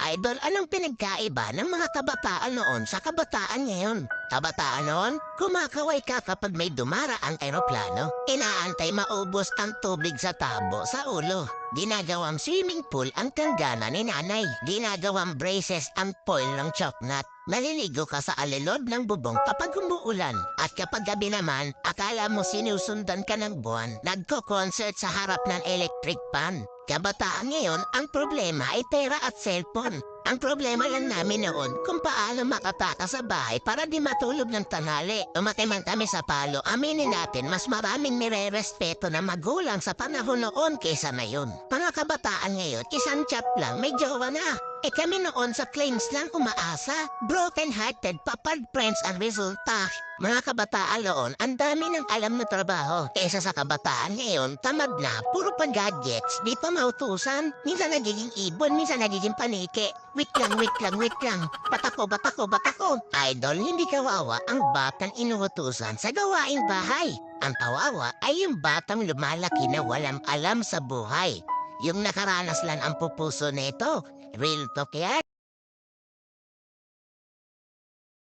Idol, anong pinagkaiba ng mga kabataan noon sa kabataan ngayon? Kabataan noon, kumakaway ka kapag may dumaraang eroplano. Inaantay maubos ang tubig sa tabo sa ulo. Ginagawang swimming pool ang tanggana ni nanay. Ginagawang braces ang foil ng choknat. Maliligo ka sa alilod ng bubong kapag umuulan. At kapag gabi naman, akala mo sinusundan ka ng buwan. Nagko-concert sa harap ng electric pan. Kabataan ngayon, ang problema ay pera at cellphone. Ang problema lang namin noon kung paano makatakas sa bahay para di matulog ng tanghali. Umati man kami sa palo, aminin natin mas maraming nire-respeto na magulang sa panahon noon kaysa ngayon. Mga kabataan ngayon, isang chat lang, may jowa na. Kami noon sa claims lang umaasa. Broken-hearted, papad friends ang resulta. Mga kabataan noon, ang dami ng alam na trabaho. Kesa sa kabataan ngayon, tamad na, puro pa gadgets, di pa mautusan. Minsan nagiging ibon, minsan nagiging panike. Wait lang. Batako. Idol, hindi kawawa ang batang inuutusan sa gawaing bahay. Ang kawawa ay yung batang lumalaki na walang alam sa buhay. Yung nakaranas lang ang pupuso nito. Real talk yan.